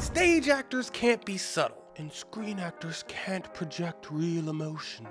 Stage actors can't be subtle, and screen actors can't project real emotion.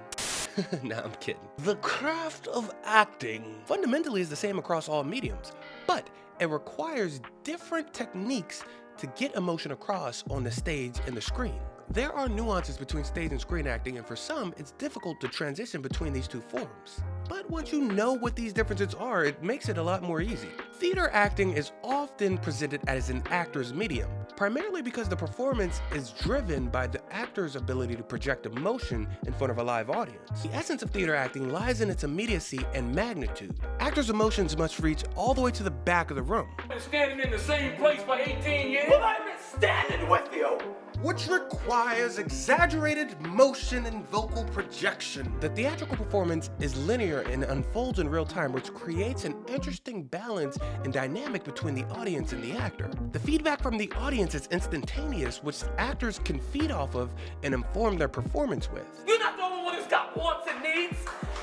Nah, I'm kidding. The craft of acting fundamentally is the same across all mediums, but it requires different techniques to get emotion across on the stage and the screen. There are nuances between stage and screen acting, and for some, it's difficult to transition between these two forms. But once you know what these differences are, it makes it a lot more easy. Theater acting is often presented as an actor's medium, primarily because the performance is driven by the actor's ability to project emotion in front of a live audience. The essence of theater acting lies in its immediacy and magnitude. Actors' emotions must reach all the way to the back of the room. I've been standing in the same place for 18 years. Well, I've been standing with you. Which requires exaggerated motion and vocal projection. The theatrical performance is linear and unfolds in real time, which creates an interesting balance and dynamic between the audience and the actor. The feedback from the audience is instantaneous, which actors can feed off of and inform their performance with. You're not the only one who's got wants and needs,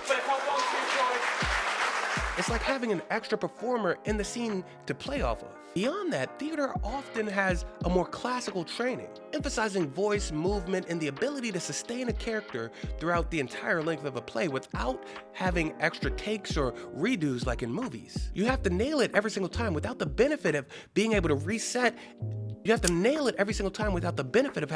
but if I want you, It's like having an extra performer in the scene to play off of. Beyond that, theater often has a more classical training, emphasizing voice, movement, and the ability to sustain a character throughout the entire length of a play without having extra takes or redos like in movies. You have to nail it every single time without the benefit of being able to reset. You have to nail it every single time without the benefit of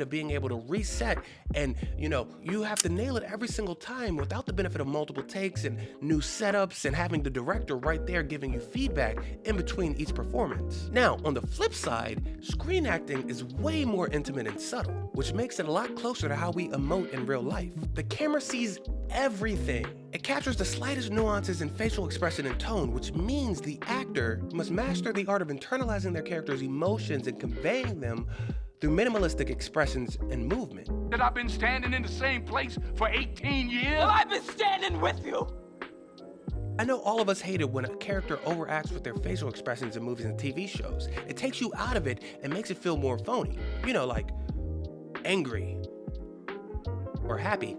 being able to reset, and you have to nail it every single time without the benefit of multiple takes and new setups and having the director right there giving you feedback in between each performance. Now, on the flip side, screen acting is way more intimate and subtle, which makes it a lot closer to how we emote in real life. The camera sees everything. It captures the slightest nuances in facial expression and tone, which means the actor must master the art of internalizing their character's emotions and conveying them through minimalistic expressions and movement. that I've been standing in the same place for 18 years. Well, I've been standing with you. I know all of us hate it when a character overacts with their facial expressions in movies and TV shows. It takes you out of it and makes it feel more phony. Like angry or happy.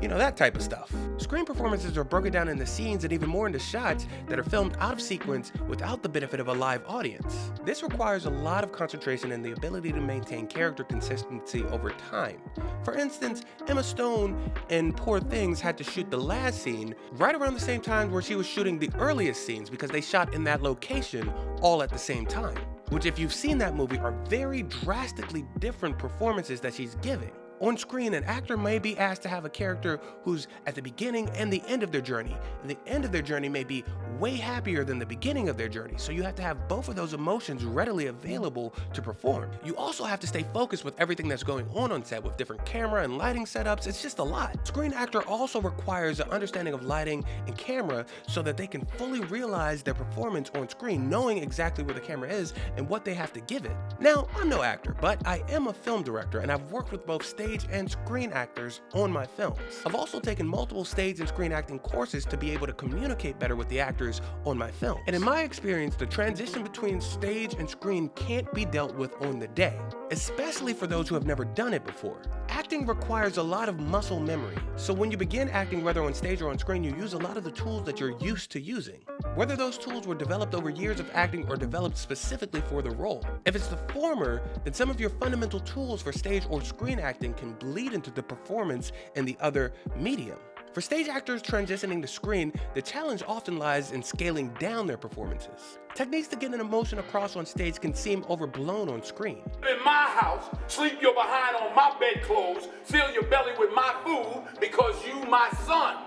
That type of stuff. Screen performances are broken down into scenes and even more into shots that are filmed out of sequence without the benefit of a live audience. This requires a lot of concentration and the ability to maintain character consistency over time. For instance, Emma Stone in Poor Things had to shoot the last scene right around the same time where she was shooting the earliest scenes because they shot in that location all at the same time. Which, if you've seen that movie, are very drastically different performances that she's giving. On screen, an actor may be asked to have a character who's at the beginning and the end of their journey, and the end of their journey may be way happier than the beginning of their journey, so you have to have both of those emotions readily available to perform. You also have to stay focused with everything that's going on set with different camera and lighting setups. It's just a lot. Screen actor also requires an understanding of lighting and camera so that they can fully realize their performance on screen, knowing exactly where the camera is and what they have to give it. Now, I'm no actor, but I am a film director, and I've worked with both stage and screen actors on my films. I've also taken multiple stage and screen acting courses to be able to communicate better with the actors on my film. And in my experience, the transition between stage and screen can't be dealt with on the day, especially for those who have never done it before. Acting requires a lot of muscle memory, so when you begin acting, whether on stage or on screen, you use a lot of the tools that you're used to using. Whether those tools were developed over years of acting or developed specifically for the role. If it's the former, then some of your fundamental tools for stage or screen acting can bleed into the performance in the other medium. For stage actors transitioning to screen, the challenge often lies in scaling down their performances. Techniques to get an emotion across on stage can seem overblown on screen. In my house, sleep your behind on my bedclothes, fill your belly with my food because you my son.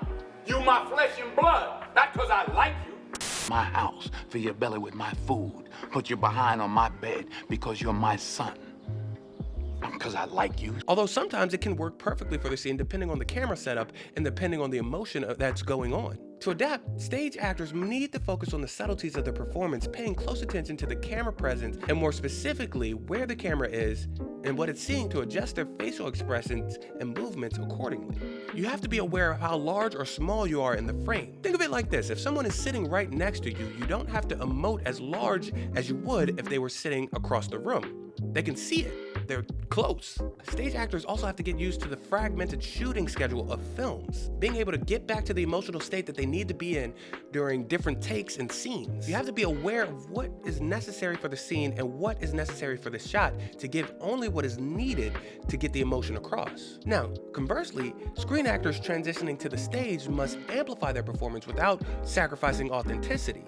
You my flesh and blood, not because I like you. My house, fill your belly with my food, put your behind on my bed because you're my son. Because I like you. Although sometimes it can work perfectly for the scene depending on the camera setup and depending on the emotion that's going on. To adapt, stage actors need to focus on the subtleties of the performance, paying close attention to the camera presence and more specifically where the camera is and what it's seeing to adjust their facial expressions and movements accordingly. You have to be aware of how large or small you are in the frame. Think of it like this: if someone is sitting right next to you, you don't have to emote as large as you would if they were sitting across the room. They can see it. they're close. Stage actors also have to get used to the fragmented shooting schedule of films, being able to get back to the emotional state that they need to be in during different takes and scenes. You have to be aware of what is necessary for the scene and what is necessary for the shot to give only what is needed to get the emotion across. Now, conversely, screen actors transitioning to the stage must amplify their performance without sacrificing authenticity.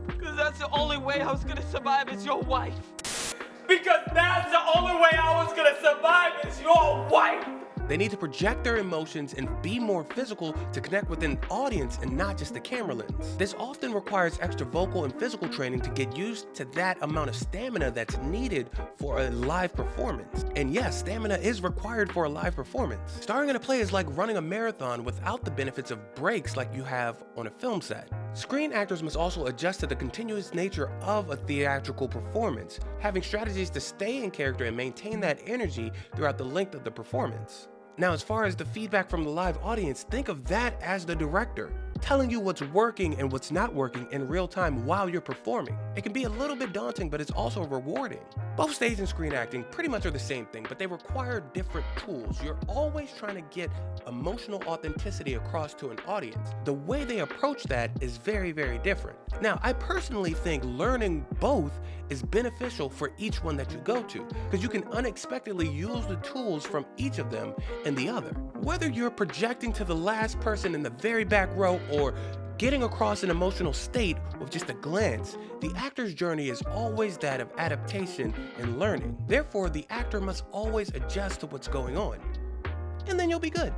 Because that's the only way I was gonna survive as your wife. Because that's the only way I was gonna survive as your wife. They need to project their emotions and be more physical to connect with an audience and not just the camera lens. This often requires extra vocal and physical training to get used to that amount of stamina that's needed for a live performance. And yes, stamina is required for a live performance. Starring in a play is like running a marathon without the benefits of breaks like you have on a film set. Screen actors must also adjust to the continuous nature of a theatrical performance, having strategies to stay in character and maintain that energy throughout the length of the performance. Now, as far as the feedback from the live audience, think of that as the director, telling you what's working and what's not working in real time while you're performing. It can be a little bit daunting, but it's also rewarding. Both stage and screen acting pretty much are the same thing, but they require different tools. You're always trying to get emotional authenticity across to an audience. The way they approach that is very, very different. Now, I personally think learning both is beneficial for each one that you go to, because you can unexpectedly use the tools from each of them in the other. Whether you're projecting to the last person in the very back row or getting across an emotional state with just a glance, the actor's journey is always that of adaptation and learning. Therefore, the actor must always adjust to what's going on. And then you'll be good.